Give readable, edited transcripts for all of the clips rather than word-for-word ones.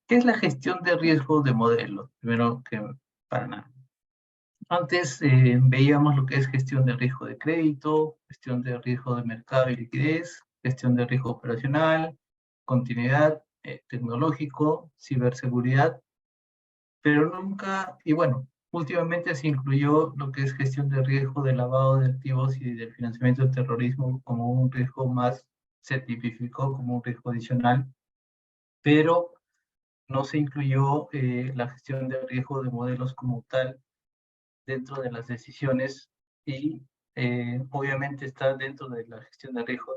¿Qué es la gestión de riesgo de modelos? Primero que para nada. Antes veíamos lo que es gestión de riesgo de crédito, gestión de riesgo de mercado y liquidez, gestión de riesgo operacional, continuidad, tecnológico, ciberseguridad, pero nunca, y bueno, últimamente se incluyó lo que es gestión de riesgo de lavado de activos y del financiamiento del terrorismo como un riesgo más, se tipificó como un riesgo adicional, pero no se incluyó la gestión de riesgo de modelos como tal dentro de las decisiones y obviamente está dentro de la gestión de riesgo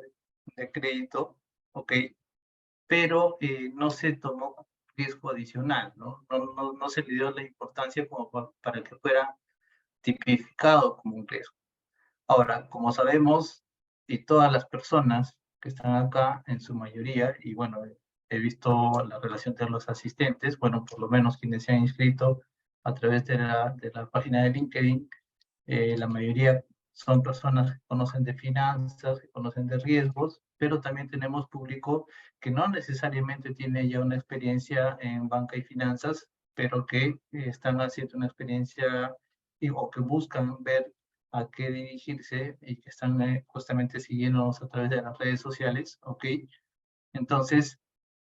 de crédito, ¿ok? Pero no se tomó riesgo adicional, ¿no? No se le dio la importancia como para que fuera tipificado como un riesgo. Ahora, como sabemos, y todas las personas que están acá, en su mayoría, y bueno, he visto la relación de los asistentes, bueno, por lo menos quienes se han inscrito a través de la página de LinkedIn, la mayoría son personas que conocen de finanzas, que conocen de riesgos, pero también tenemos público que no necesariamente tiene ya una experiencia en banca y finanzas, pero que están haciendo una experiencia o que buscan ver a qué dirigirse y que están justamente siguiéndonos a través de las redes sociales, ¿ok? Entonces,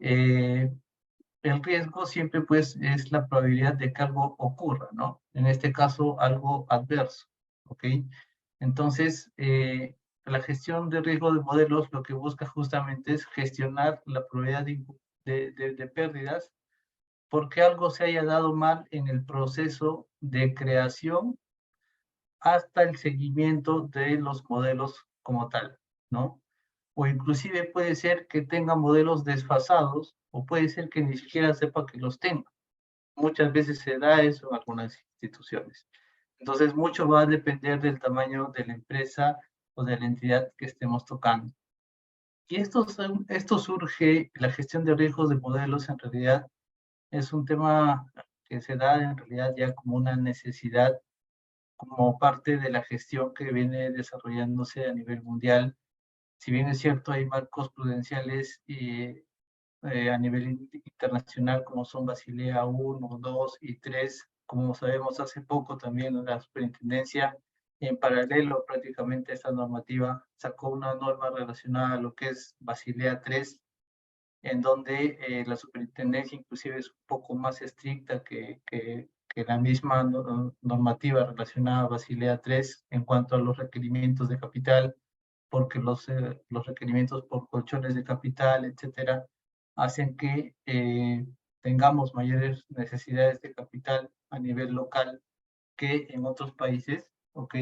eh, el riesgo siempre pues es la probabilidad de que algo ocurra, ¿no? En este caso, algo adverso, ¿ok? Entonces, la gestión de riesgo de modelos lo que busca justamente es gestionar la probabilidad de pérdidas porque algo se haya dado mal en el proceso de creación hasta el seguimiento de los modelos como tal, ¿no? O inclusive puede ser que tenga modelos desfasados o puede ser que ni siquiera sepa que los tenga. Muchas veces se da eso en algunas instituciones. Entonces, mucho va a depender del tamaño de la empresa o de la entidad que estemos tocando. Y esto surge, la gestión de riesgos de modelos en realidad es un tema que se da en realidad ya como una necesidad, como parte de la gestión que viene desarrollándose a nivel mundial. Si bien es cierto, hay marcos prudenciales a nivel internacional como son Basilea 1, 2 y 3. Como sabemos, hace poco también la superintendencia, en paralelo prácticamente a esta normativa, sacó una norma relacionada a lo que es Basilea 3, en donde la superintendencia inclusive es un poco más estricta que la misma normativa relacionada a Basilea 3 en cuanto a los requerimientos de capital, porque los requerimientos por colchones de capital, etcétera, hacen que tengamos mayores necesidades de capital a nivel local que en otros países, ¿ok?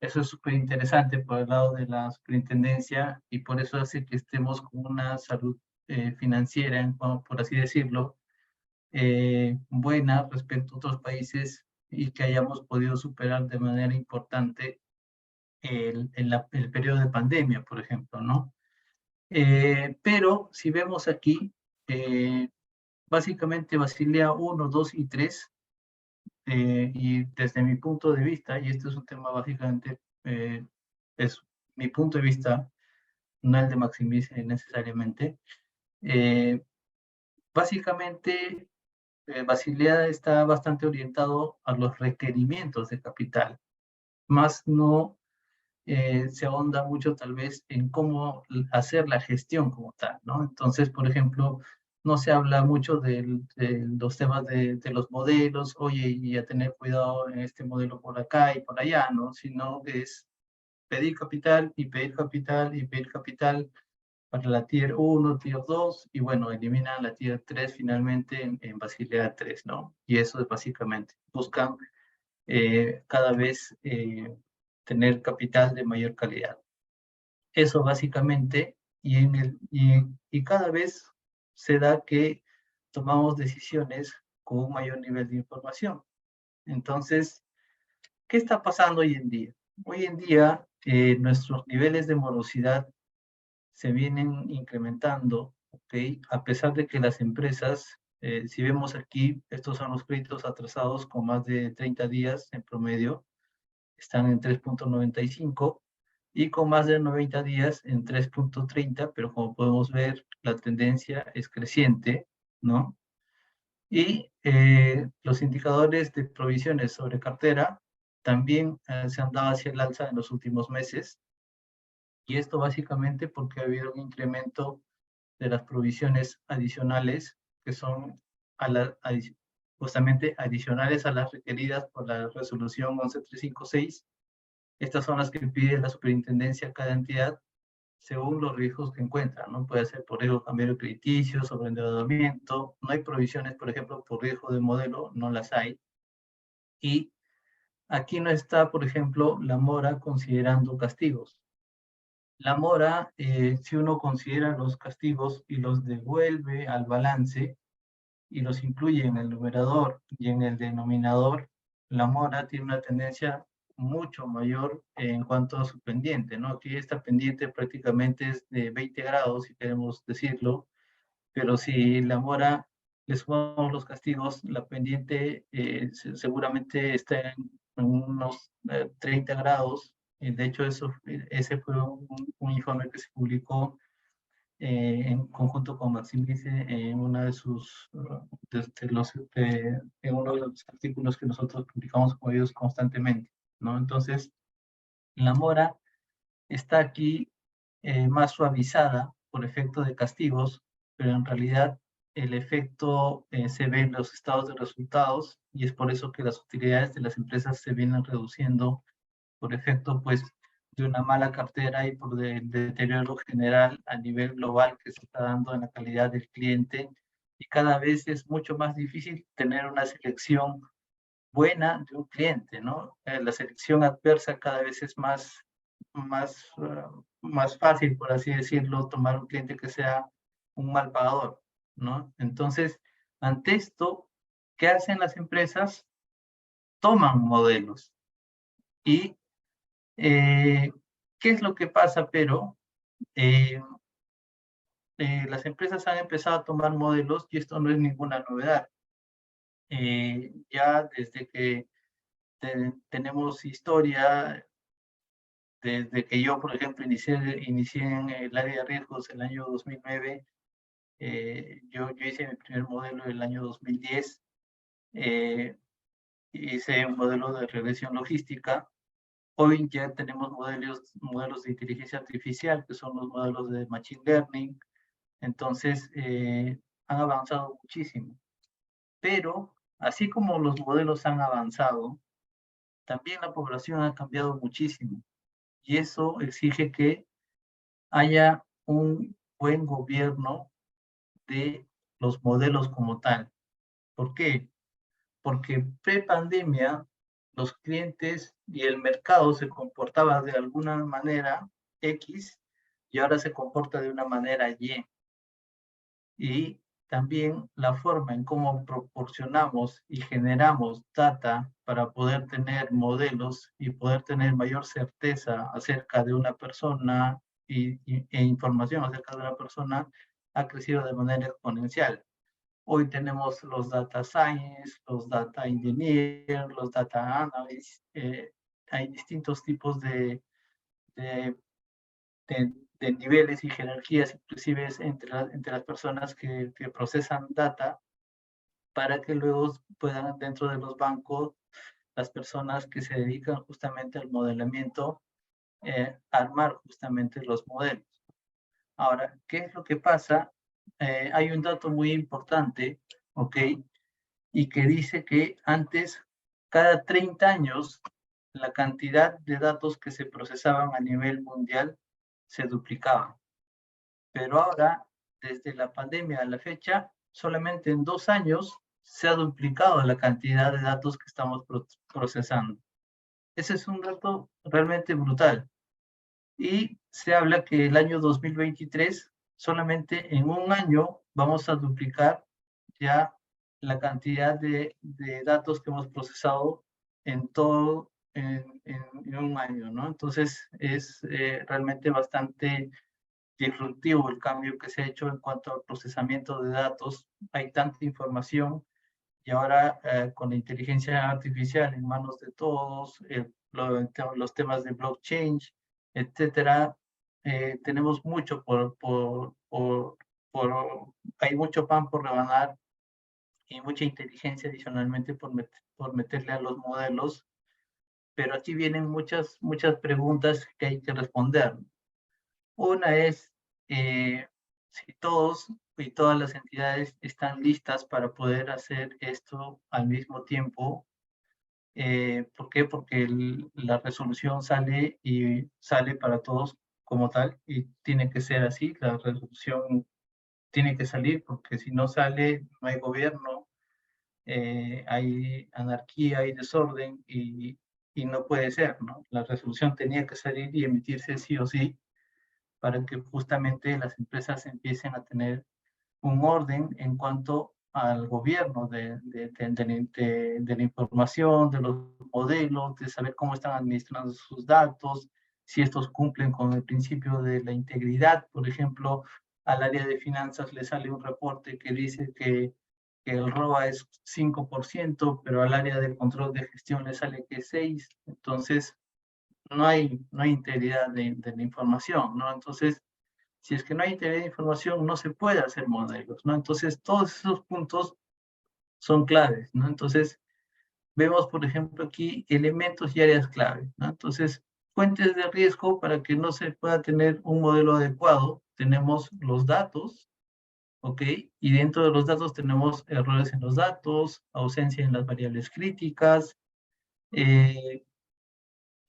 Eso es súper interesante por el lado de la superintendencia y por eso hace que estemos con una salud financiera, por así decirlo, buena respecto a otros países y que hayamos podido superar de manera importante el periodo de pandemia, por ejemplo, ¿no? Pero si vemos aquí, básicamente Basilea 1, 2 y 3, y desde mi punto de vista, y este es un tema básicamente, es mi punto de vista, no el de Maximice necesariamente, eh, básicamente Basilea está bastante orientado a los requerimientos de capital, más no se ahonda mucho tal vez en cómo hacer la gestión como tal, ¿no? Entonces, por ejemplo, no se habla mucho de los temas de los modelos, oye, y a tener cuidado en este modelo por acá y por allá, ¿no? Sino es pedir capital y pedir capital y pedir capital para la Tier 1, Tier 2, y bueno, eliminan la Tier 3 finalmente en Basilea 3, ¿no? Y eso es básicamente, buscan cada vez tener capital de mayor calidad. Eso básicamente, y cada vez se da que tomamos decisiones con un mayor nivel de información. Entonces, ¿qué está pasando hoy en día? Hoy en día, nuestros niveles de morosidad se vienen incrementando, ¿ok? A pesar de que las empresas, si vemos aquí, estos son los créditos atrasados con más de 30 días en promedio, están en 3.95 y con más de 90 días en 3.30, pero como podemos ver, la tendencia es creciente, ¿no? Y los indicadores de provisiones sobre cartera también se han dado hacia el alza en los últimos meses. Y esto básicamente porque ha habido un incremento de las provisiones adicionales que son justamente adicionales a las requeridas por la resolución 11356. Estas son las que pide la superintendencia a cada entidad según los riesgos que encuentra, ¿no? Puede ser por riesgo cambiario crediticio, sobreendeudamiento, no hay provisiones, por ejemplo, por riesgo de modelo, no las hay. Y aquí no está, por ejemplo, la mora considerando castigos. La mora, si uno considera los castigos y los devuelve al balance y los incluye en el numerador y en el denominador, la mora tiene una tendencia mucho mayor en cuanto a su pendiente, ¿no? Aquí esta pendiente prácticamente es de 20 grados, si queremos decirlo, pero si la mora le sumamos los castigos, la pendiente seguramente está en unos 30 grados. De hecho, ese fue un informe que se publicó en conjunto con Maximice en una de sus en uno de los artículos que nosotros publicamos con ellos constantemente, ¿no? Entonces, la mora está aquí más suavizada por efecto de castigos, pero en realidad el efecto se ve en los estados de resultados y es por eso que las utilidades de las empresas se vienen reduciendo por efecto pues de una mala cartera y por el deterioro general a nivel global que se está dando en la calidad del cliente, y cada vez es mucho más difícil tener una selección buena de un cliente, ¿no? La selección adversa cada vez es más fácil, por así decirlo, tomar un cliente que sea un mal pagador, ¿no? Entonces, ante esto, ¿qué hacen las empresas? Toman modelos. ¿Y qué es lo que pasa? Pero las empresas han empezado a tomar modelos y esto no es ninguna novedad. Ya desde que tenemos historia, desde que yo, por ejemplo, inicié en el área de riesgos en el año 2009, yo hice mi primer modelo en el año 2010, hice un modelo de regresión logística. Hoy ya tenemos modelos de inteligencia artificial, que son los modelos de Machine Learning. Entonces, han avanzado muchísimo. Pero, así como los modelos han avanzado, también la población ha cambiado muchísimo. Y eso exige que haya un buen gobierno de los modelos como tal. ¿Por qué? Porque pre-pandemia los clientes y el mercado se comportaban de alguna manera X y ahora se comporta de una manera Y. Y también la forma en cómo proporcionamos y generamos data para poder tener modelos y poder tener mayor certeza acerca de una persona e información acerca de una persona ha crecido de manera exponencial. Hoy tenemos los data science, los data engineers, los data analysts. Hay distintos tipos de, de niveles y jerarquías, inclusive entre las personas que procesan data, para que luego puedan dentro de los bancos, las personas que se dedican justamente al modelamiento, armar justamente los modelos. Ahora, ¿qué es lo que pasa? Hay un dato muy importante, ¿ok? Y que dice que antes, cada 30 años, la cantidad de datos que se procesaban a nivel mundial se duplicaba. Pero ahora, desde la pandemia a la fecha, solamente en 2 años se ha duplicado la cantidad de datos que estamos procesando. Ese es un dato realmente brutal. Y se habla que el año 2023, solamente en un año, vamos a duplicar ya la cantidad de datos que hemos procesado en todo, en un año, ¿no? Entonces, es realmente bastante disruptivo el cambio que se ha hecho en cuanto al procesamiento de datos. Hay tanta información y ahora con la inteligencia artificial en manos de todos, los temas de blockchain, etcétera, tenemos mucho hay mucho pan por rebanar y mucha inteligencia adicionalmente por meterle a los modelos, pero aquí vienen muchas preguntas que hay que responder. Una es si todos y todas las entidades están listas para poder hacer esto al mismo tiempo. ¿Por qué? Porque la resolución sale y sale para todos como tal y tiene que ser así. La resolución tiene que salir porque si no sale no hay gobierno, hay anarquía, hay desorden y no puede ser, ¿no? La resolución tenía que salir y emitirse sí o sí para que justamente las empresas empiecen a tener un orden en cuanto al gobierno de la información, de los modelos, de saber cómo están administrando sus datos, si estos cumplen con el principio de la integridad. Por ejemplo, al área de finanzas le sale un reporte que dice que el ROA es 5%, pero al área de control de gestión le sale que es 6%. Entonces, no hay integridad de la información, ¿no? Entonces, si es que no hay integridad de información, no se puede hacer modelos, ¿no? Entonces, todos esos puntos son claves, ¿no? Entonces, vemos, por ejemplo, aquí elementos y áreas clave, ¿no? Entonces, fuentes de riesgo para que no se pueda tener un modelo adecuado, tenemos los datos, ¿ok? Y dentro de los datos tenemos errores en los datos, ausencia en las variables críticas, eh,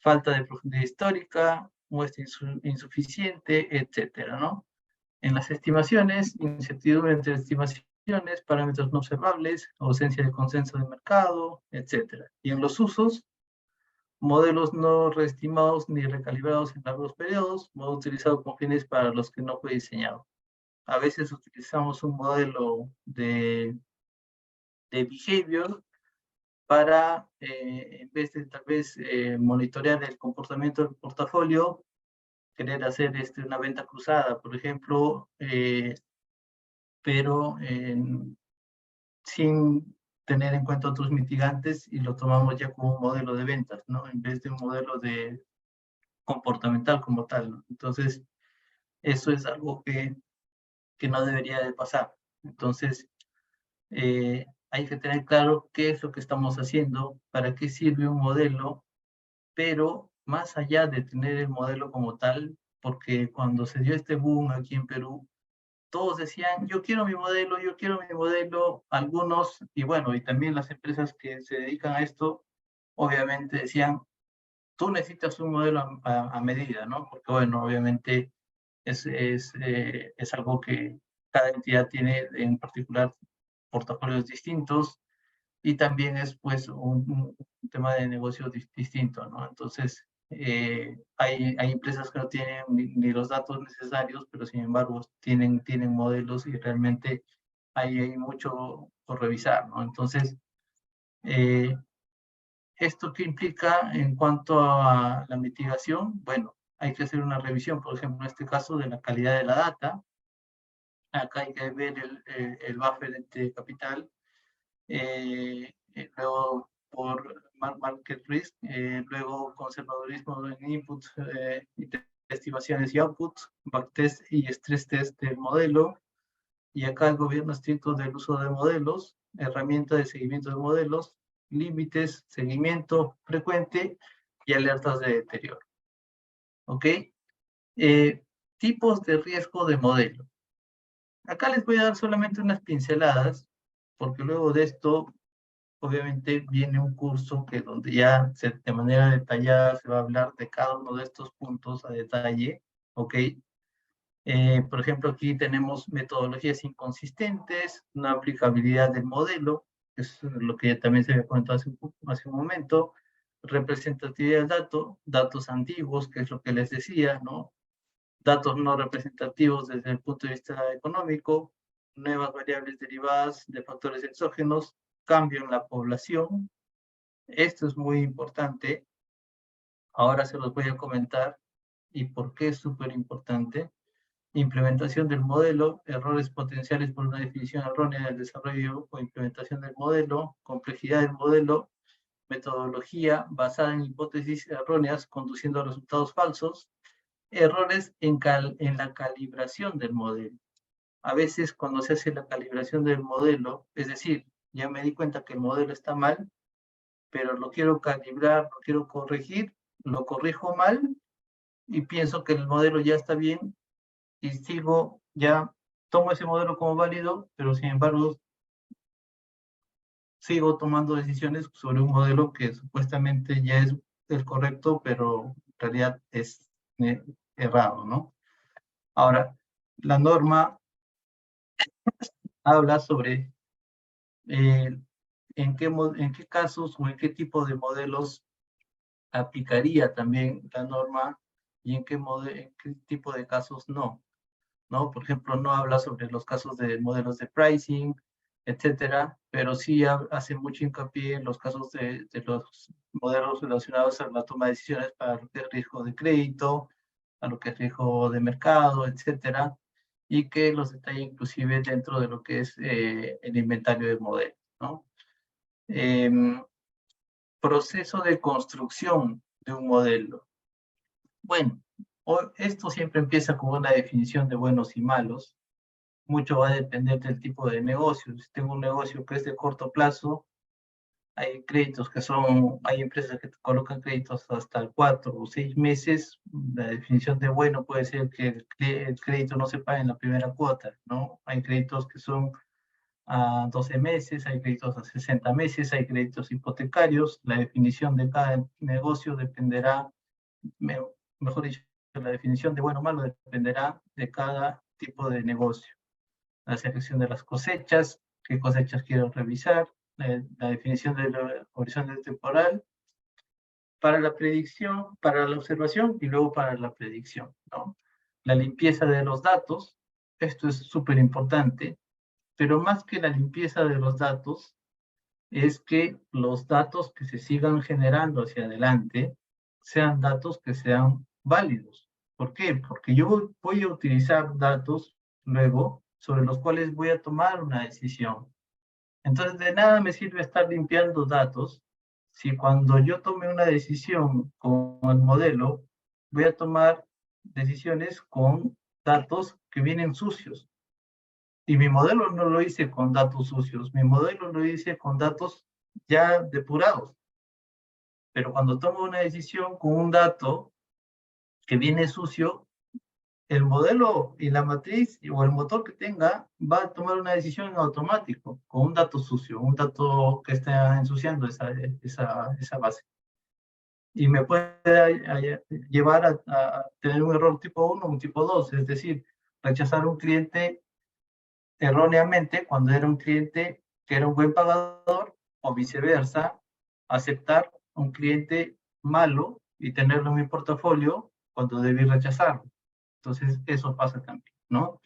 falta de profundidad histórica, muestra insuficiente, etcétera, ¿no? En las estimaciones, incertidumbre entre estimaciones, parámetros no observables, ausencia de consenso de mercado, etcétera. Y en los usos, modelos no reestimados ni recalibrados en largos periodos, modo utilizado con fines para los que no fue diseñado. A veces utilizamos un modelo de behavior para, en vez de tal vez monitorear el comportamiento del portafolio, querer hacer una venta cruzada, por ejemplo, pero sin tener en cuenta otros mitigantes y lo tomamos ya como un modelo de ventas, ¿no? En vez de un modelo de comportamental como tal, ¿no? Entonces, eso es algo que no debería de pasar. Entonces, hay que tener claro qué es lo que estamos haciendo, para qué sirve un modelo, pero más allá de tener el modelo como tal, porque cuando se dio este boom aquí en Perú, todos decían, yo quiero mi modelo, algunos, y bueno, y también las empresas que se dedican a esto, obviamente decían, tú necesitas un modelo a medida, ¿no? Porque bueno, obviamente es algo que cada entidad tiene en particular portafolios distintos y también es pues un tema de negocio distinto, ¿no? Entonces, hay empresas que no tienen ni los datos necesarios, pero sin embargo tienen modelos y realmente hay mucho por revisar, ¿no? Entonces, eh, ¿esto qué implica en cuanto a la mitigación? Bueno, hay que hacer una revisión, por ejemplo, en este caso, de la calidad de la data. Acá hay que ver el buffer de capital, luego por market risk, luego conservadurismo en inputs, estimaciones y outputs, backtest y stress test del modelo, y acá el gobierno estricto del uso de modelos, herramienta de seguimiento de modelos, límites, seguimiento frecuente y alertas de deterioro. ¿Ok? Tipos de riesgo de modelo. Acá les voy a dar solamente unas pinceladas, porque luego de esto obviamente viene un curso que donde ya de manera detallada se va a hablar de cada uno de estos puntos a detalle, ¿ok? Por ejemplo, aquí tenemos metodologías inconsistentes, una aplicabilidad del modelo, que es lo que también se había comentado hace un momento, representatividad del dato, datos antiguos, que es lo que les decía, ¿no? Datos no representativos desde el punto de vista económico, nuevas variables derivadas de factores exógenos, cambio en la población. Esto es muy importante. Ahora se los voy a comentar y por qué es súper importante. Implementación del modelo, errores potenciales por una definición errónea del desarrollo o implementación del modelo, complejidad del modelo, metodología basada en hipótesis erróneas conduciendo a resultados falsos, errores en la calibración del modelo. A veces cuando se hace la calibración del modelo, es decir, ya me di cuenta que el modelo está mal, pero lo quiero calibrar, lo quiero corregir, lo corrijo mal y pienso que el modelo ya está bien y sigo, ya tomo ese modelo como válido, pero sin embargo sigo tomando decisiones sobre un modelo que supuestamente ya es el correcto, pero en realidad es errado, ¿no? Ahora, la norma habla sobre en qué casos o en qué tipo de modelos aplicaría también la norma y en qué tipo de casos no, ¿no? Por ejemplo, no habla sobre los casos de modelos de pricing, etcétera, pero sí hace mucho hincapié en los casos de los modelos relacionados a la toma de decisiones para lo que es riesgo de crédito, a lo que es riesgo de mercado, etcétera, y que los detalla inclusive dentro de lo que es el inventario de modelos, ¿no? Proceso de construcción de un modelo. Bueno, esto siempre empieza con una definición de buenos y malos. Mucho va a depender del tipo de negocio. Si tengo un negocio que es de corto plazo, hay créditos hay empresas que colocan créditos hasta 4 o 6 meses. La definición de bueno puede ser que el crédito no se pague en la primera cuota, ¿no? Hay créditos que son a 12 meses, hay créditos a 60 meses, hay créditos hipotecarios. La definición de cada negocio dependerá, mejor dicho, la definición de bueno o malo dependerá de cada tipo de negocio. La selección de las cosechas, qué cosechas quiero revisar, la definición del horizonte temporal para la predicción, para la observación y luego para la predicción, ¿no? La limpieza de los datos, esto es súper importante, pero más que la limpieza de los datos, es que los datos que se sigan generando hacia adelante sean datos que sean válidos. ¿Por qué? Porque yo voy a utilizar datos luego sobre los cuales voy a tomar una decisión. Entonces, de nada me sirve estar limpiando datos si cuando yo tome una decisión con el modelo, voy a tomar decisiones con datos que vienen sucios. Y mi modelo no lo hice con datos sucios, mi modelo lo hice con datos ya depurados. Pero cuando tomo una decisión con un dato que viene sucio, el modelo y la matriz o el motor que tenga va a tomar una decisión en automático con un dato sucio, un dato que está ensuciando esa base. Y me puede llevar a tener un error tipo 1 o un tipo 2, es decir, rechazar un cliente erróneamente cuando era un cliente que era un buen pagador o viceversa, aceptar un cliente malo y tenerlo en mi portafolio cuando debí rechazarlo. Entonces, eso pasa también, ¿no?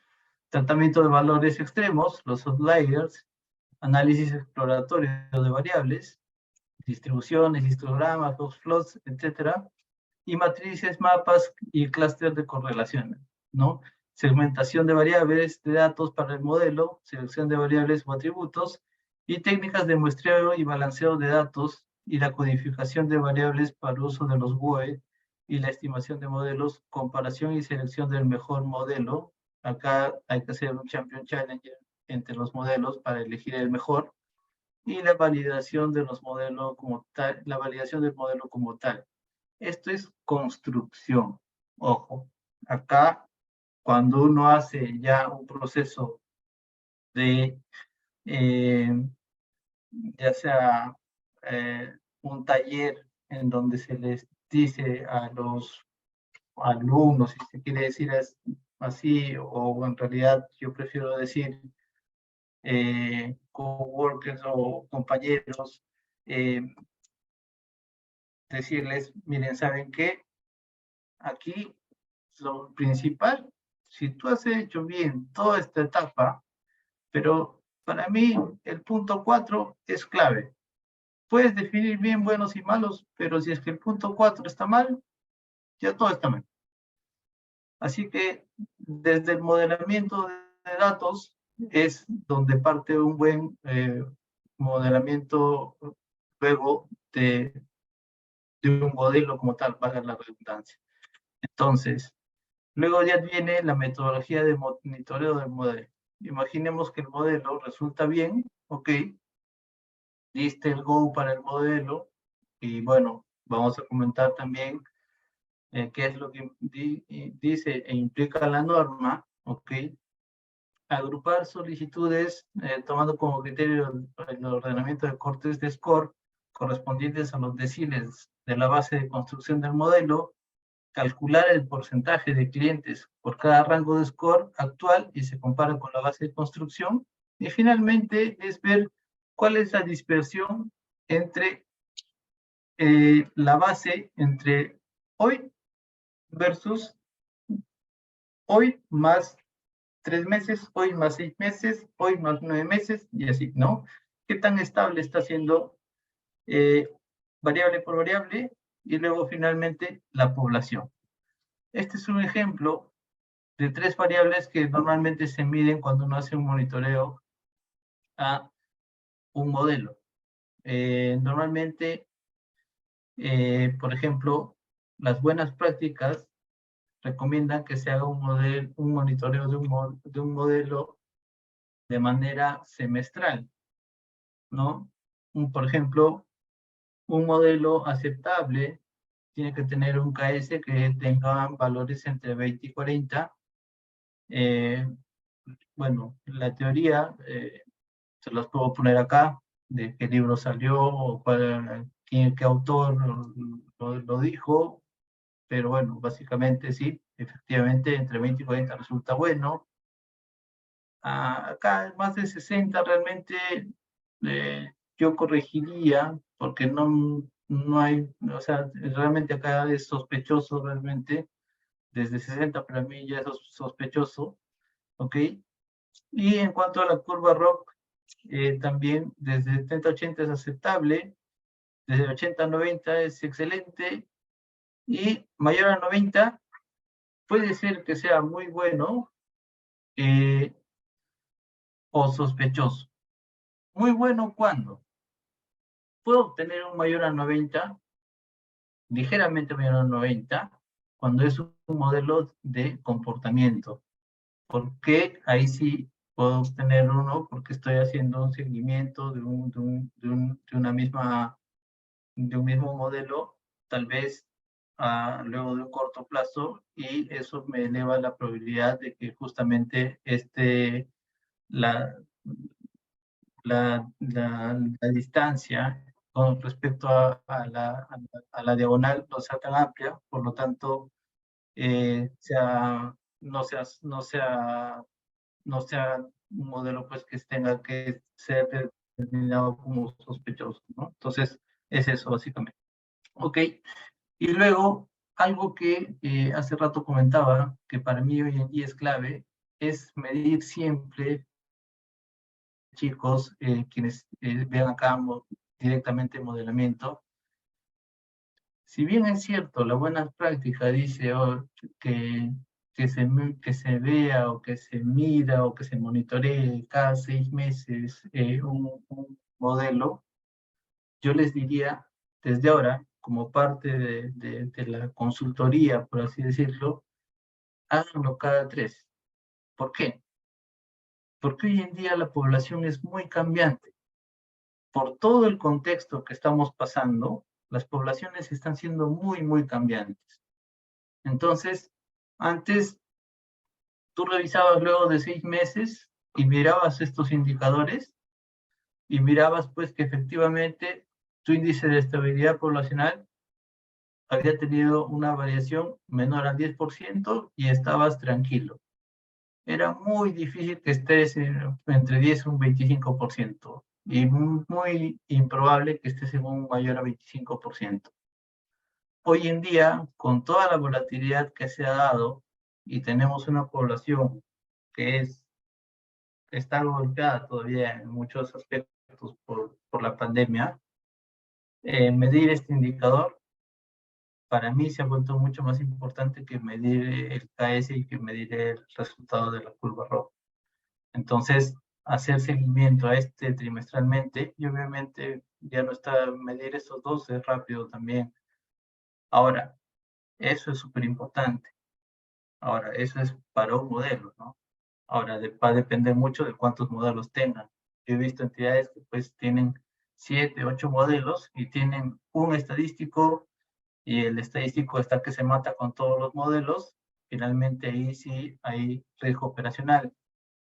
Tratamiento de valores extremos, los outliers, análisis exploratorio de variables, distribuciones, histogramas, plots, etcétera, y matrices, mapas y clústeres de correlación, ¿no? Segmentación de variables de datos para el modelo, selección de variables o atributos, y técnicas de muestreo y balanceo de datos y la codificación de variables para uso de los WOE y la estimación de modelos, comparación y selección del mejor modelo. Acá hay que hacer un champion challenger entre los modelos para elegir el mejor y la validación de los modelos como tal, la validación del modelo como tal. Esto es construcción. Ojo, acá cuando uno hace ya un proceso de, eh, ya sea un taller en donde se les dice a los alumnos, si se quiere decir así, o en realidad yo prefiero decir coworkers o compañeros, decirles, miren, ¿saben qué? Aquí lo principal, si tú has hecho bien toda esta etapa, pero para mí el punto 4 es clave. Puedes definir bien buenos y malos, pero si es que el punto 4 está mal, ya todo está mal. Así que desde el modelamiento de datos es donde parte un buen modelamiento luego de un modelo como tal, valga la redundancia. Entonces, luego ya viene la metodología de monitoreo del modelo. Imaginemos que el modelo resulta bien, ok, diste el go para el modelo y bueno, vamos a comentar también qué es lo que dice e implica la norma, ¿ok? Agrupar solicitudes tomando como criterio el ordenamiento de cortes de score correspondientes a los deciles de la base de construcción del modelo, calcular el porcentaje de clientes por cada rango de score actual y se compara con la base de construcción. Y finalmente es ver cuál es la dispersión entre la base entre hoy versus hoy más 3 meses, hoy más 6 meses, hoy más 9 meses y así, ¿no? ¿Qué tan estable está siendo variable por variable? Y luego finalmente la población. Este es un ejemplo de 3 variables que normalmente se miden cuando uno hace un monitoreo a un modelo. Normalmente, por ejemplo, las buenas prácticas recomiendan que se haga un monitoreo de un modelo de manera semestral, ¿no? Por ejemplo, un modelo aceptable tiene que tener un KS que tenga valores entre 20 y 40. Bueno, la teoría se las puedo poner acá, de qué libro salió, o qué autor lo dijo, pero bueno, básicamente sí, efectivamente entre 20 y 40 resulta bueno. Acá más de 60 realmente yo corregiría, porque no hay, o sea, realmente acá es sospechoso realmente, desde 60 para mí ya es sospechoso, ¿ok? Y en cuanto a la curva ROC, también desde 70 a 80 es aceptable, desde 80 a 90 es excelente, y mayor a 90 puede ser que sea muy bueno eh, o sospechoso. Muy bueno cuando puedo obtener un mayor a 90, ligeramente mayor a 90, cuando es un modelo de comportamiento. Porque ahí sí puedo obtener uno porque estoy haciendo un seguimiento de un mismo modelo, tal vez luego de un corto plazo, y eso me eleva la probabilidad de que justamente la, la distancia con respecto a la diagonal no sea tan amplia, por lo tanto, no sea un modelo pues que tenga que ser determinado como sospechoso, ¿no? Entonces, es eso básicamente. Ok, y luego, algo que hace rato comentaba, que para mí hoy en día es clave, es medir siempre, chicos, quienes vean acá directamente modelamiento. Si bien es cierto, la buena práctica dice que, que se vea o que se mida o que se monitoree cada 6 meses un modelo, yo les diría desde ahora, como parte de la consultoría, por así decirlo, háganlo cada 3. ¿Por qué? Porque hoy en día la población es muy cambiante. Por todo el contexto que estamos pasando, las poblaciones están siendo muy, muy cambiantes. Entonces, antes tú revisabas luego de 6 meses y mirabas estos indicadores y mirabas pues que efectivamente tu índice de estabilidad poblacional había tenido una variación menor al 10% y estabas tranquilo. Era muy difícil que estés entre 10 y un 25% y muy improbable que estés en un mayor a 25%. Hoy en día, con toda la volatilidad que se ha dado y tenemos una población que está golpeada todavía en muchos aspectos por la pandemia, medir este indicador para mí se ha vuelto mucho más importante que medir el KS y que medir el resultado de la curva roja. Entonces, hacer seguimiento a este trimestralmente y obviamente ya no está medir estos dos, es rápido también. Ahora, eso es súper importante. Ahora, eso es para un modelo, ¿no? Ahora, va a depender mucho de cuántos modelos tengan. Yo he visto entidades que pues tienen 7, 8 modelos y tienen un estadístico y el estadístico está que se mata con todos los modelos, finalmente ahí sí hay riesgo operacional.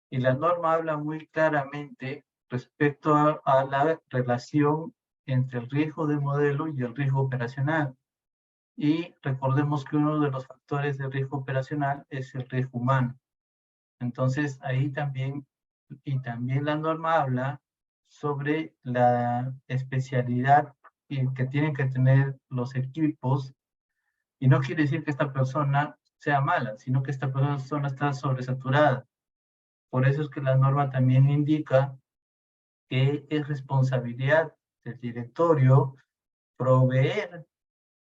Y la norma habla muy claramente respecto a la relación entre el riesgo de modelo y el riesgo operacional. Y recordemos que uno de los factores de riesgo operacional es el riesgo humano. Entonces, ahí también, y también la norma habla sobre la especialidad que tienen que tener los equipos, y no quiere decir que esta persona sea mala, sino que esta persona está sobresaturada. Por eso es que la norma también indica que es responsabilidad del directorio proveer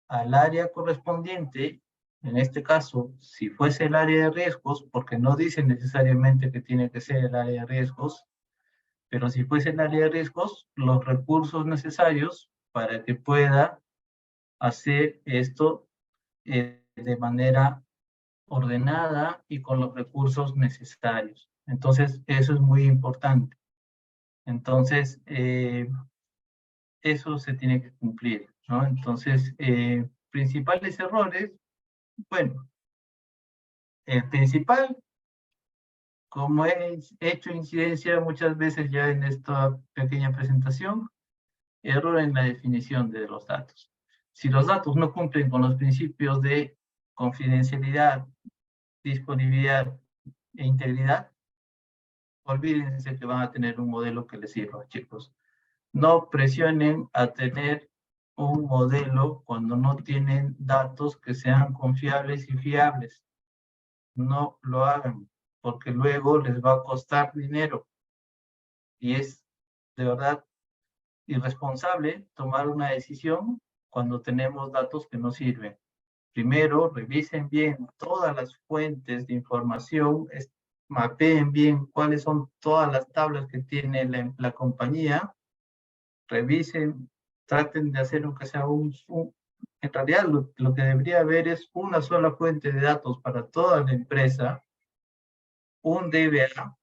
al área correspondiente, en este caso, si fuese el área de riesgos, porque no dice necesariamente que tiene que ser el área de riesgos, pero si fuese el área de riesgos, los recursos necesarios para que pueda hacer esto de manera ordenada y con los recursos necesarios. Entonces, eso es muy importante. Entonces, eso se tiene que cumplir, ¿no? Entonces, principales errores, bueno, el principal, como he hecho incidencia muchas veces ya en esta pequeña presentación, error en la definición de los datos. Si los datos no cumplen con los principios de confidencialidad, disponibilidad e integridad, olvídense que van a tener un modelo que les sirva, chicos. No presionen a tener un modelo cuando no tienen datos que sean confiables y fiables. No lo hagan, porque luego les va a costar dinero. Y es de verdad irresponsable tomar una decisión cuando tenemos datos que no sirven. Primero, revisen bien todas las fuentes de información, mapeen bien cuáles son todas las tablas que tiene la compañía, revisen, traten de hacer aunque sea en realidad lo que debería haber es una sola fuente de datos para toda la empresa, un DBA,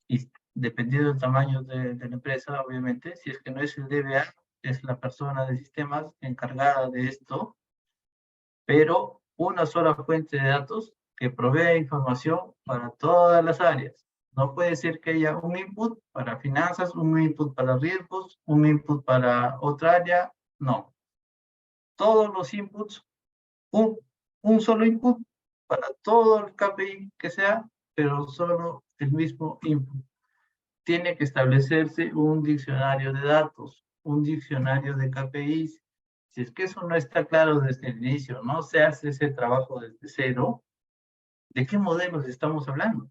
y dependiendo del tamaño de la empresa, obviamente, si es que no es el DBA, es la persona de sistemas encargada de esto, pero una sola fuente de datos que provea información para todas las áreas. No puede ser que haya un input para finanzas, un input para riesgos, un input para otra área. No. Todos los inputs, un solo input para todo el KPI que sea, pero solo el mismo input. Tiene que establecerse un diccionario de datos, un diccionario de KPIs. Si es que eso no está claro desde el inicio, no se hace ese trabajo desde cero, ¿de qué modelos estamos hablando?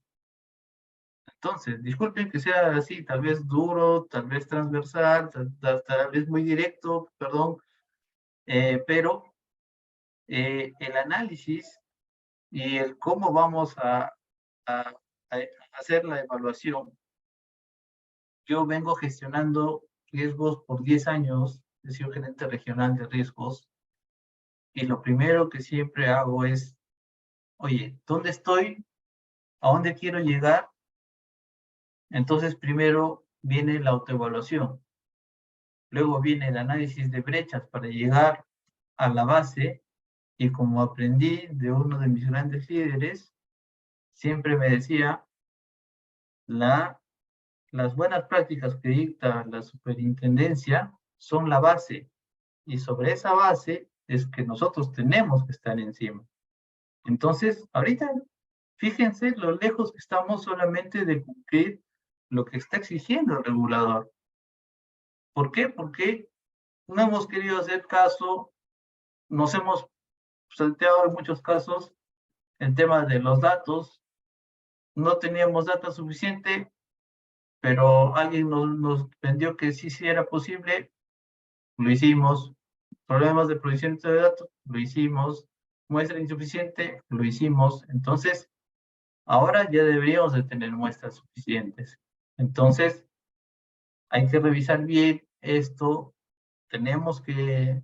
Entonces, disculpen que sea así, tal vez duro, tal vez transversal, tal vez muy directo, perdón, pero el análisis y el cómo vamos a hacer la evaluación. Yo vengo gestionando riesgos por 10 años, he sido gerente regional de riesgos, y lo primero que siempre hago es, oye, ¿dónde estoy? ¿A dónde quiero llegar? Entonces, primero viene la autoevaluación, luego viene el análisis de brechas para llegar a la base, y como aprendí de uno de mis grandes líderes, siempre me decía, las buenas prácticas que dicta la superintendencia son la base, y sobre esa base es que nosotros tenemos que estar encima. Entonces, ahorita, fíjense lo lejos que estamos solamente de cumplir lo que está exigiendo el regulador. ¿Por qué? Porque no hemos querido hacer caso, nos hemos salteado en muchos casos el tema de los datos, no teníamos data suficiente, pero alguien nos vendió que sí era posible, lo hicimos. Problemas de provisión de datos, lo hicimos. Muestra insuficiente, lo hicimos. Entonces, ahora ya deberíamos de tener muestras suficientes. Entonces, hay que revisar bien esto. Tenemos que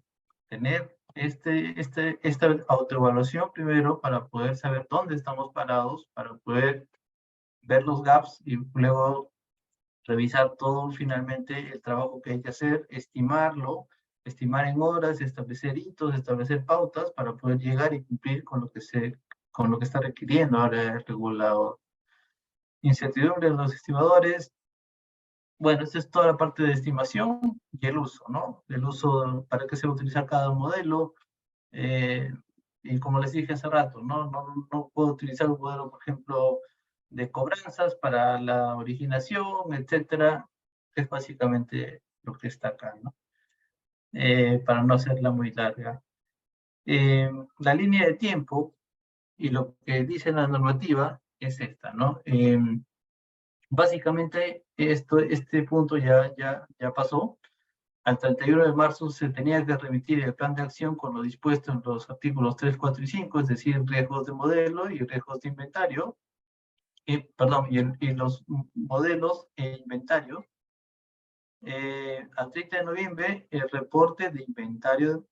tener esta autoevaluación primero para poder saber dónde estamos parados, para poder ver los gaps y luego revisar todo finalmente el trabajo que hay que hacer, estimarlo, estimar en horas, establecer hitos, establecer pautas para poder llegar y cumplir con lo que está requiriendo ahora el regulador. Incertidumbre de los estimadores. Bueno, esta es toda la parte de estimación y el uso, ¿no? El uso, para qué se va a utilizar cada modelo. Y como les dije hace rato, no puedo utilizar un modelo, por ejemplo, de cobranzas para la originación, etcétera. Es básicamente lo que está acá, ¿no? Para no hacerla muy larga. La línea de tiempo y lo que dice la normativa es esta, ¿no? Básicamente, este punto ya pasó. Al 31 de marzo se tenía que remitir el plan de acción con lo dispuesto en los artículos 3, 4 y 5, es decir, riesgos de modelo y riesgos de inventario, y los modelos e inventario. Al 30 de noviembre, el reporte de inventario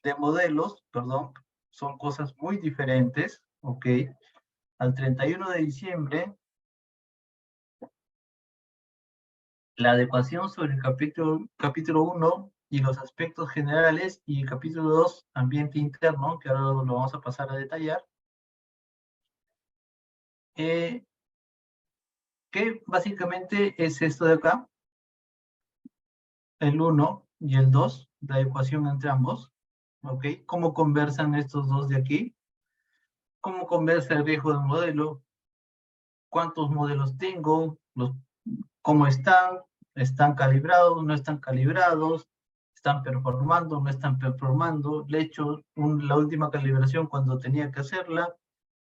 de modelos, son cosas muy diferentes, ¿ok? Al 31 de diciembre, la adecuación sobre el capítulo 1 y los aspectos generales, y el capítulo 2, ambiente interno, que ahora lo vamos a pasar a detallar, que básicamente es esto de acá, el 1 y el 2, la ecuación entre ambos, ¿ok? ¿Cómo conversan estos dos de aquí? ¿Cómo conversa el riesgo del modelo? ¿Cuántos modelos tengo? ¿Cómo están? ¿Están calibrados? ¿No están calibrados? ¿Están performando? ¿No están performando? Le he hecho la última calibración cuando tenía que hacerla.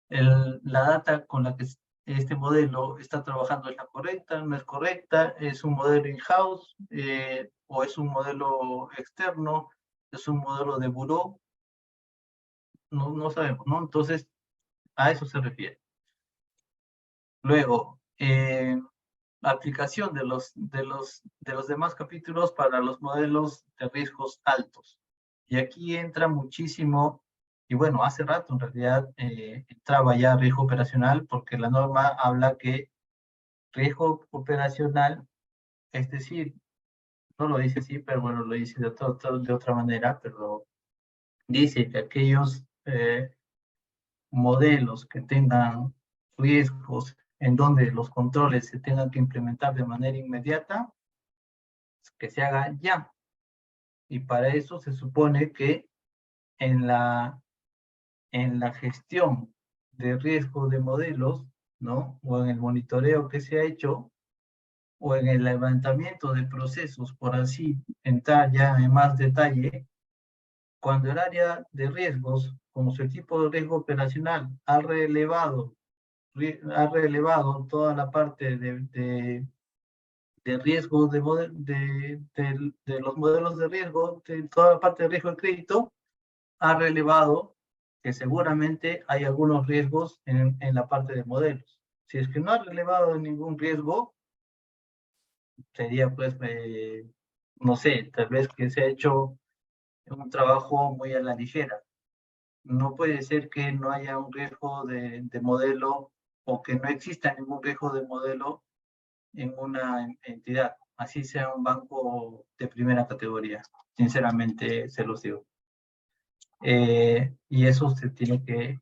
La data con la que este modelo está trabajando es la correcta, no es correcta, es un modelo in-house o es un modelo externo, es un modelo de buró, no sabemos, ¿no? Entonces, a eso se refiere. Luego, aplicación de los demás capítulos para los modelos de riesgos altos. Y aquí entra muchísimo, y bueno, hace rato en realidad entraba ya riesgo operacional, porque la norma habla que riesgo operacional, es decir, no lo dice así, pero bueno, lo dice de otra manera, pero dice que aquellos modelos que tengan riesgos en donde los controles se tengan que implementar de manera inmediata, que se haga ya. Y para eso se supone que en la gestión de riesgo de modelos, ¿no? O en el monitoreo que se ha hecho, o en el levantamiento de procesos, por así entrar ya en más detalle, cuando el área de riesgos, como su equipo de riesgo operacional, ha relevado toda la parte de riesgo de los modelos de riesgo, de toda la parte de riesgo de crédito, ha relevado que seguramente hay algunos riesgos en la parte de modelos. Si es que no ha relevado ningún riesgo, sería pues, no sé, tal vez que se ha hecho un trabajo muy a la ligera. No puede ser que no haya un riesgo de modelo o que no exista ningún riesgo de modelo en una entidad, así sea un banco de primera categoría. Sinceramente, se los digo. Y eso se tiene que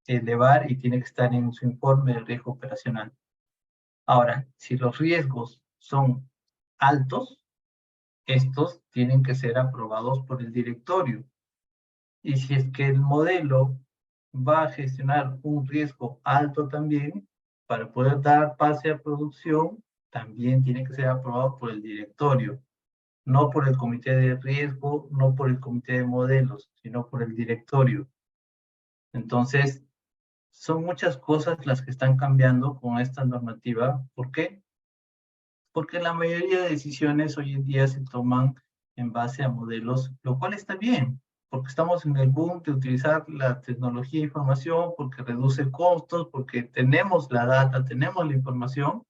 elevar y tiene que estar en su informe de riesgo operacional. Ahora, si los riesgos son altos, estos tienen que ser aprobados por el directorio. Y si es que el modelo va a gestionar un riesgo alto también, para poder dar pase a producción, también tiene que ser aprobado por el directorio, no por el comité de riesgo, no por el comité de modelos, sino por el directorio. Entonces, son muchas cosas las que están cambiando con esta normativa. ¿Por qué? Porque la mayoría de decisiones hoy en día se toman en base a modelos, lo cual está bien, porque estamos en el boom de utilizar la tecnología de información, porque reduce costos, porque tenemos la data, tenemos la información,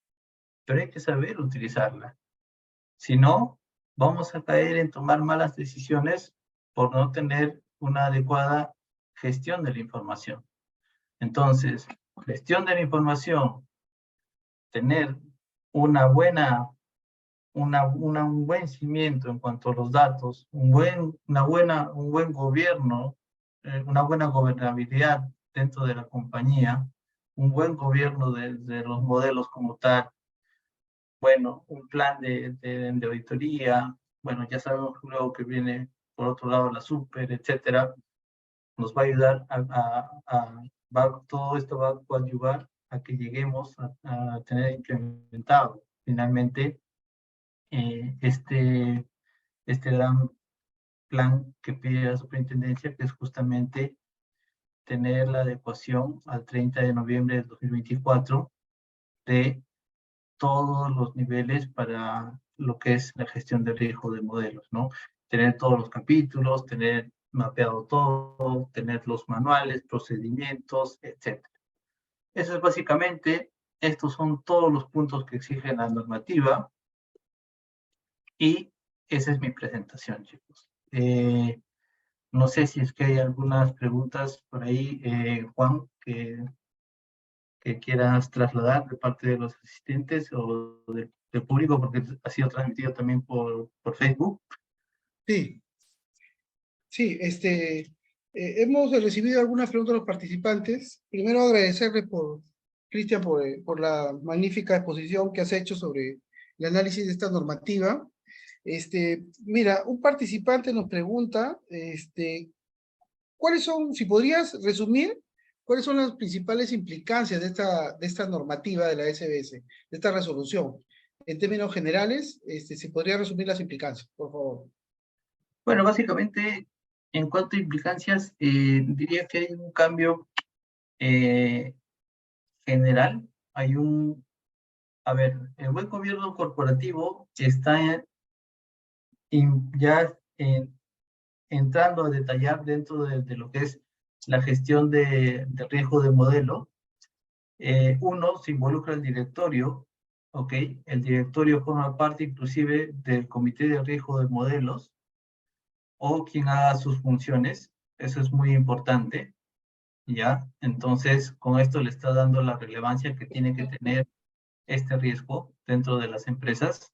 pero hay que saber utilizarla. Si no, vamos a caer en tomar malas decisiones por no tener una adecuada gestión de la información. Entonces, gestión de la información, tener un buen cimiento en cuanto a los datos, un buen gobierno, una buena gobernabilidad dentro de la compañía, un buen gobierno de los modelos como tal, bueno, un plan de auditoría, bueno, ya sabemos luego que viene por otro lado la super, etcétera, nos va a ayudar todo esto va a coadyuvar a que lleguemos a tener implementado finalmente este gran plan que pide la superintendencia, que es justamente tener la adecuación al 30 de noviembre de 2024 de todos los niveles para lo que es la gestión de riesgo de modelos, ¿no? Tener todos los capítulos, tener mapeado todo, tener los manuales, procedimientos, etc. Eso es básicamente, estos son todos los puntos que exige la normativa y esa es mi presentación, chicos. No sé si es que hay algunas preguntas por ahí, Juan, que quieras trasladar de parte de los asistentes o del público, porque ha sido transmitido también por Facebook. Sí, sí, hemos recibido algunas preguntas de los participantes. Primero agradecerle Cristian, por la magnífica exposición que has hecho sobre el análisis de esta normativa. Mira, un participante nos pregunta, ¿cuáles son, si podrías resumir, cuáles son las principales implicancias de esta normativa de la SBS, de esta resolución? En términos generales, si podría resumir las implicancias, por favor. Bueno, básicamente, en cuanto a implicancias, diría que hay un cambio general. A ver, el buen gobierno corporativo está ya entrando a detallar dentro de lo que es la gestión de riesgo de modelo. Uno, se involucra el directorio, ¿ok? El directorio forma parte inclusive del comité de riesgo de modelos o quien haga sus funciones. Eso es muy importante, ¿ya? Entonces, con esto le está dando la relevancia que tiene que tener este riesgo dentro de las empresas.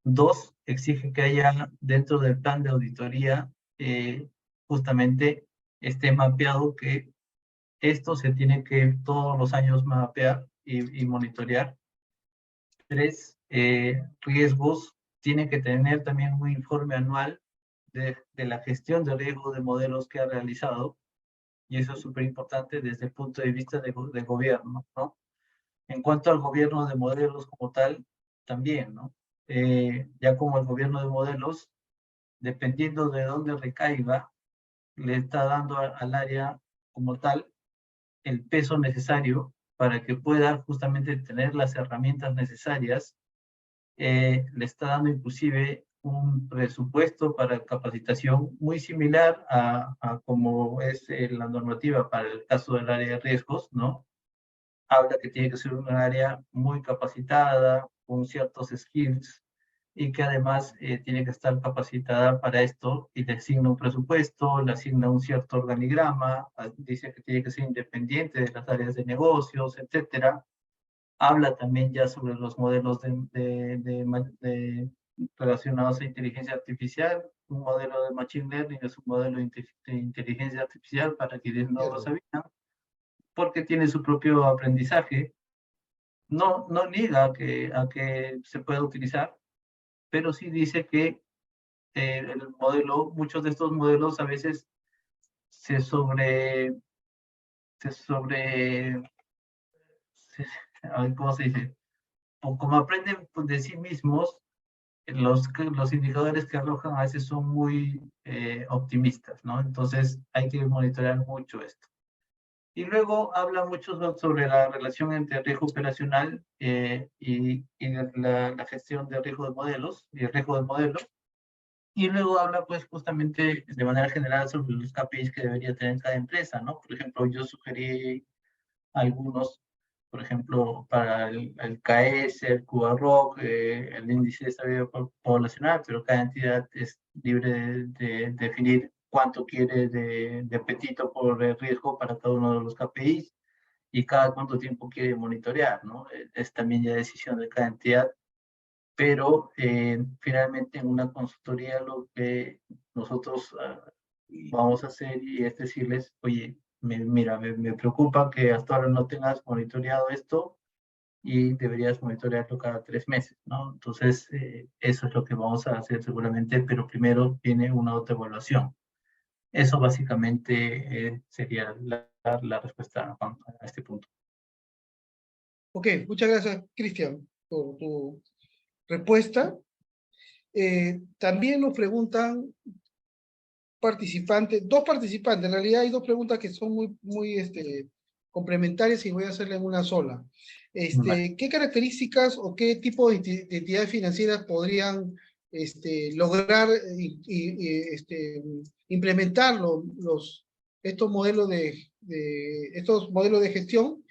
Dos, exige que haya dentro del plan de auditoría justamente esté mapeado que esto se tiene que todos los años mapear y monitorear. Tres, riesgos, tiene que tener también un informe anual de la gestión de riesgo de modelos que ha realizado, y eso es súper importante desde el punto de vista de gobierno, ¿no? En cuanto al gobierno de modelos como tal, también, ¿no? Ya como el gobierno de modelos, dependiendo de dónde recaiga, le está dando al área como tal el peso necesario para que pueda justamente tener las herramientas necesarias. Le está dando inclusive un presupuesto para capacitación muy similar a como es la normativa para el caso del área de riesgos, ¿no? Habla que tiene que ser un área muy capacitada, con ciertos skills, y que además tiene que estar capacitada para esto y le asigna un presupuesto, le asigna un cierto organigrama, dice que tiene que ser independiente de las áreas de negocios, etcétera. Habla también ya sobre los modelos relacionados a inteligencia artificial. Un modelo de Machine Learning es un modelo de inteligencia artificial para quienes no lo Cierto. sabían, porque tiene su propio aprendizaje. No niega a que se pueda utilizar, pero sí dice que muchos de estos modelos a veces se sobre, se sobre, se- ¿cómo se dice? O como aprenden de sí mismos, los indicadores que arrojan a veces son muy optimistas, ¿no? Entonces hay que monitorear mucho esto. Y luego habla mucho sobre la relación entre riesgo operacional y la gestión de riesgo de modelos y el riesgo de modelos. Y luego habla pues justamente de manera general sobre los KPIs que debería tener cada empresa, ¿no? Por ejemplo, yo sugerí algunos, por ejemplo, para el KS, el QAROC, el índice de estabilidad poblacional, pero cada entidad es libre de definir cuánto quiere de apetito por el riesgo para cada uno de los KPIs. y cada cuánto tiempo quiere monitorear, ¿no? Es también ya decisión de cada entidad, pero finalmente en una consultoría lo que nosotros vamos a hacer y es decirles, oye, mira, me preocupa que hasta ahora no tengas monitoreado esto y deberías monitorearlo cada 3 meses, ¿no? Entonces, eso es lo que vamos a hacer seguramente, pero primero viene una autoevaluación. Eso básicamente sería la respuesta, Juan, a este punto. Ok, muchas gracias, Cristian, por tu respuesta. También nos preguntan participantes, dos participantes, en realidad hay dos preguntas que son muy complementarias y voy a hacerla en una sola. Vale. ¿Qué características o qué tipo de entidades financieras podrían lograr implementar estos modelos estos modelos de gestión?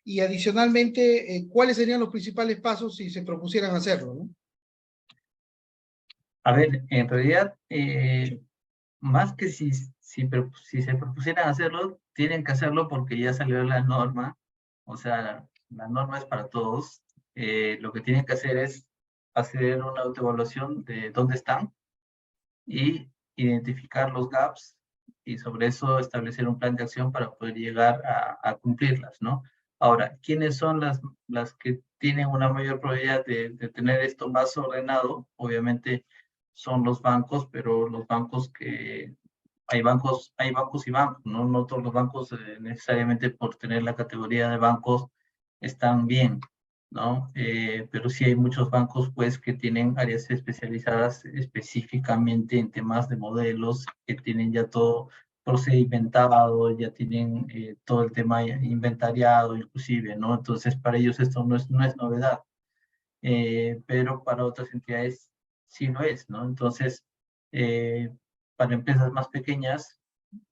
Y adicionalmente, ¿cuáles serían los principales pasos si se propusieran hacerlo, ¿no? A ver, en realidad, más que si se propusieran hacerlo, tienen que hacerlo porque ya salió la norma, o sea, la norma es para todos. Lo que tienen que hacer es hacer una autoevaluación de dónde están y identificar los gaps y sobre eso establecer un plan de acción para poder llegar a cumplirlas, ¿no? Ahora, ¿quiénes son las que tienen una mayor probabilidad de tener esto más ordenado? Obviamente son los bancos, pero los bancos que hay bancos y bancos, ¿no? No todos los bancos necesariamente por tener la categoría de bancos están bien, ¿no? Pero sí hay muchos bancos, pues, que tienen áreas especializadas específicamente en temas de modelos, que tienen ya todo procedimentado, ya tienen todo el tema inventariado, inclusive, ¿no? Entonces, para ellos esto no es novedad, pero para otras entidades sí lo es, ¿no? Entonces, eh, para empresas más pequeñas,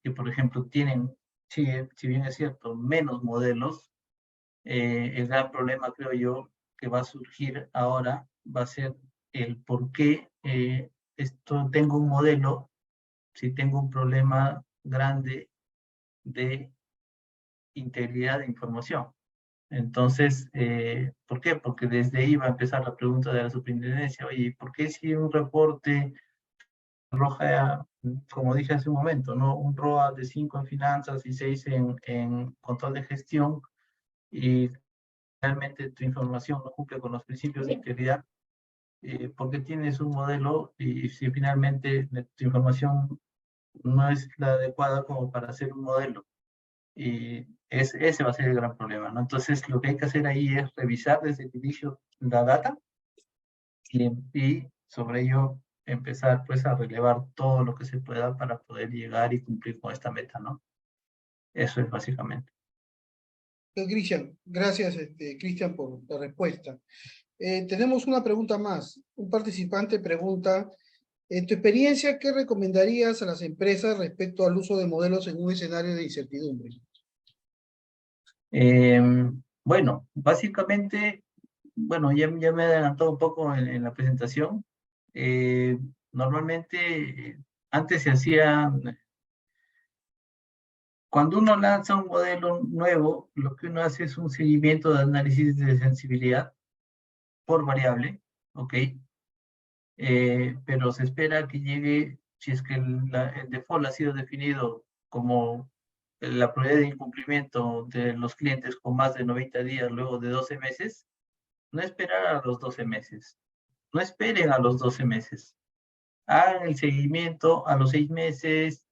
que por ejemplo tienen, si bien es cierto, menos modelos, el gran problema, creo yo, que va a surgir ahora va a ser el por qué esto tengo un modelo si tengo un problema grande de integridad de información. Entonces, ¿por qué? Porque desde ahí va a empezar la pregunta de la superintendencia, oye, ¿por qué si un reporte arroja, como dije hace un momento, ¿no? Un ROA de 5 en finanzas y 6 en control de gestión y realmente tu información no cumple con los principios de integridad? ¿Por qué tienes un modelo y si finalmente tu información no es la adecuada como para hacer un modelo? Y ese va a ser el gran problema, ¿no? Entonces, lo que hay que hacer ahí es revisar desde el inicio la data y sobre ello empezar pues a relevar todo lo que se pueda para poder llegar y cumplir con esta meta, ¿no? Eso es básicamente. Cristian, gracias, Cristian, por la respuesta. Tenemos una pregunta más. Un participante pregunta, en tu experiencia, ¿qué recomendarías a las empresas respecto al uso de modelos en un escenario de incertidumbre? Bueno, básicamente, bueno, ya me he adelantado un poco en la presentación. Eh, Normalmente, antes se hacía, cuando uno lanza un modelo nuevo, lo que uno hace es un seguimiento de análisis de sensibilidad por variable, ¿ok? Pero se espera que llegue, si es que el default ha sido definido como la probabilidad de incumplimiento de los clientes con más de 90 días luego de 12 meses, no esperar a los 12 meses, no esperen a los 12 meses, hagan el seguimiento a los 6 meses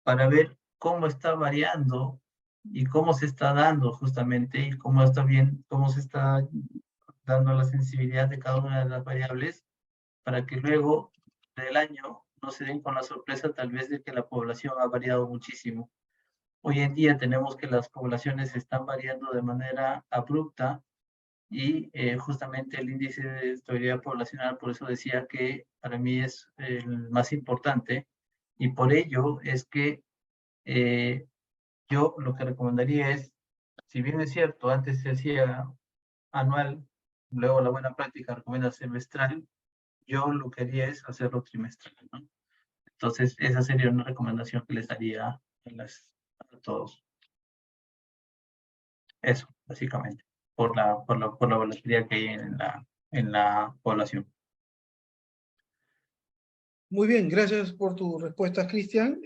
para ver cómo está variando y cómo se está dando justamente y cómo está bien, cómo se está dando la sensibilidad de cada una de las variables para que luego del año no se den con la sorpresa tal vez de que la población ha variado muchísimo. Hoy en día tenemos que las poblaciones están variando de manera abrupta y justamente el índice de estabilidad poblacional, por eso decía que para mí es el más importante y por ello es que eh, yo lo que recomendaría es, si bien es cierto, antes se hacía anual, luego la buena práctica recomienda semestral, yo lo que haría es hacerlo trimestral, ¿no? Entonces, esa sería una recomendación que les daría a todos. Eso, básicamente, por la volatilidad que hay en la población. Muy bien, gracias por tu respuesta, Cristian.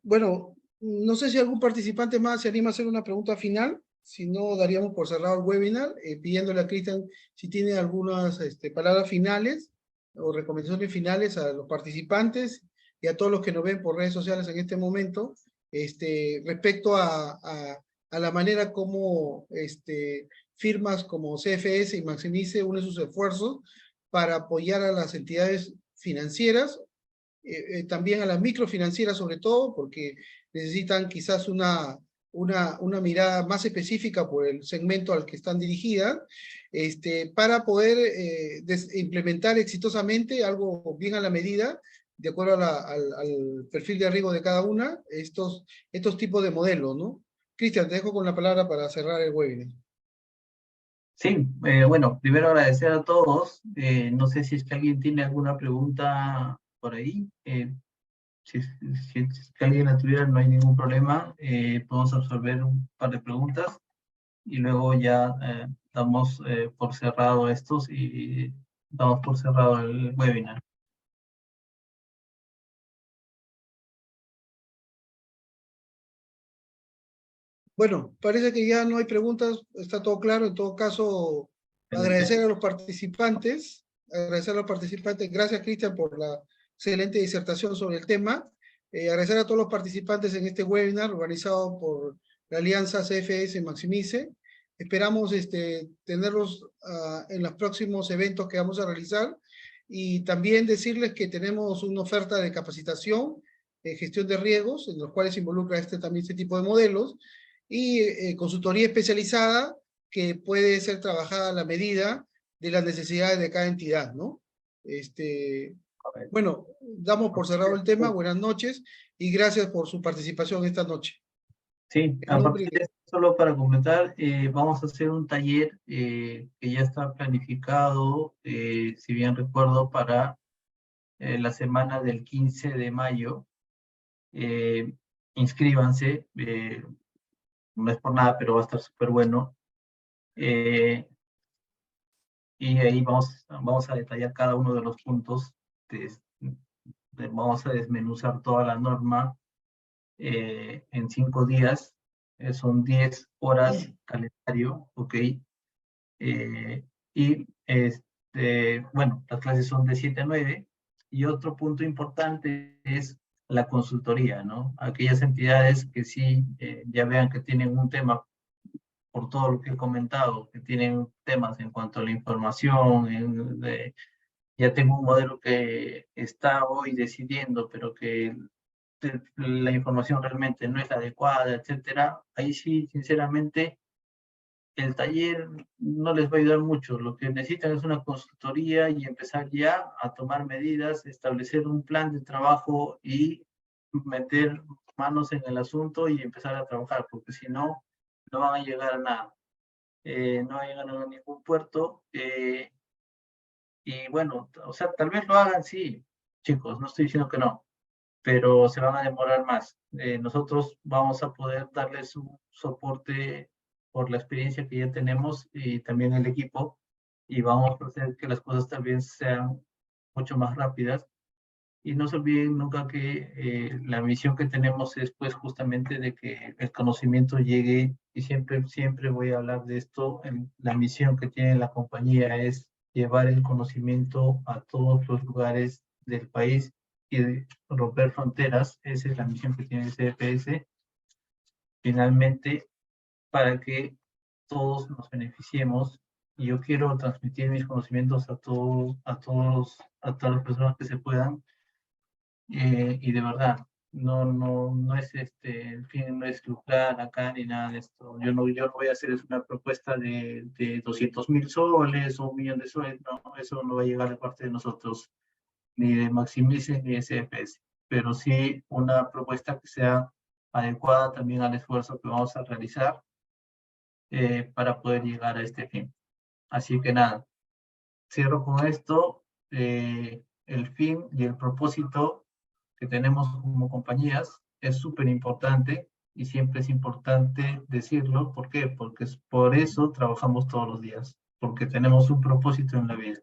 Bueno, no sé si algún participante más se anima a hacer una pregunta final. Si no, daríamos por cerrado el webinar, pidiéndole a Cristian si tiene algunas palabras finales o recomendaciones finales a los participantes y a todos los que nos ven por redes sociales en este momento, respecto a la manera como firmas como CFS y Maximice unen sus esfuerzos para apoyar a las entidades financieras, también a las microfinancieras sobre todo, porque necesitan quizás una mirada más específica por el segmento al que están dirigidas, para poder implementar exitosamente algo bien a la medida, de acuerdo al perfil de riesgo de cada una, estos tipos de modelos, ¿no? Cristian, te dejo con la palabra para cerrar el webinar. Sí, bueno, primero agradecer a todos. No sé si es que alguien tiene alguna pregunta por ahí. Si es que alguien la tuviera, no hay ningún problema. Podemos absorber un par de preguntas y luego ya damos por cerrado estos y damos por cerrado el webinar. Bueno, parece que ya no hay preguntas, está todo claro. En todo caso, Excelente. agradecer a los participantes. Gracias, Cristian, por la excelente disertación sobre el tema. Agradecer a todos los participantes en este webinar organizado por la Alianza CFS Maximice. Esperamos tenerlos en los próximos eventos que vamos a realizar, y también decirles que tenemos una oferta de capacitación en gestión de riesgos, en los cuales se involucra también este tipo de modelos, y consultoría especializada que puede ser trabajada a la medida de las necesidades de cada entidad, ¿no? Bueno, damos por cerrado el tema. Buenas noches y gracias por su participación esta noche. Sí, En a nombre partir de esto, solo para comentar, vamos a hacer un taller que ya está planificado, si bien recuerdo, para la semana del 15 de mayo. Inscríbanse, no es por nada, pero va a estar súper bueno. Y ahí vamos a detallar cada uno de los puntos. Vamos a desmenuzar toda la norma en 5 días. Son 10 horas calendario, ¿ok? Y bueno, las clases son de 7 a 9. Y otro punto importante es la consultoría, ¿no? Aquellas entidades que sí ya vean que tienen un tema, por todo lo que he comentado, que tienen temas en cuanto a la información, ya tengo un modelo que está hoy decidiendo, pero que la información realmente no es la adecuada, etcétera. Ahí sí, sinceramente, el taller no les va a ayudar mucho. Lo que necesitan es una consultoría y empezar ya a tomar medidas, establecer un plan de trabajo y meter manos en el asunto y empezar a trabajar, porque si no, no van a llegar a nada. No van a llegar a ningún puerto. Y bueno, o sea, tal vez lo hagan, sí, chicos, no estoy diciendo que no, pero se van a demorar más. Nosotros vamos a poder darles un soporte por la experiencia que ya tenemos y también el equipo, y vamos a hacer que las cosas también sean mucho más rápidas. Y no se olviden nunca que la misión que tenemos es pues justamente de que el conocimiento llegue, y siempre, siempre voy a hablar de esto. La misión que tiene la compañía es llevar el conocimiento a todos los lugares del país y romper fronteras. Esa es la misión que tiene el CFS, finalmente, para que todos nos beneficiemos. Y yo quiero transmitir mis conocimientos a todos, a todas las personas que se puedan. Y de verdad, no es el fin, no es lucrar acá ni nada de esto. Yo no voy a hacer una propuesta de 200.000 soles o 1 millón de soles. No, eso no va a llegar de parte de nosotros, ni de Maximice ni de CFS, pero sí una propuesta que sea adecuada también al esfuerzo que vamos a realizar para poder llegar a este fin. Así que nada, cierro con esto. El fin y el propósito que tenemos como compañías es súper importante. y siempre es importante decirlo. ¿Por qué? Porque es por eso trabajamos todos los días, porque tenemos un propósito en la vida.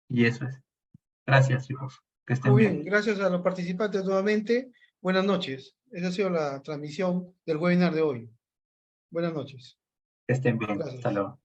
Y eso es. Gracias, hijos. Que estén Muy bien. bien, gracias a los participantes nuevamente. Buenas noches. Esa ha sido la transmisión del webinar de hoy. Buenas noches. Que estén bien. Hasta Gracias. luego.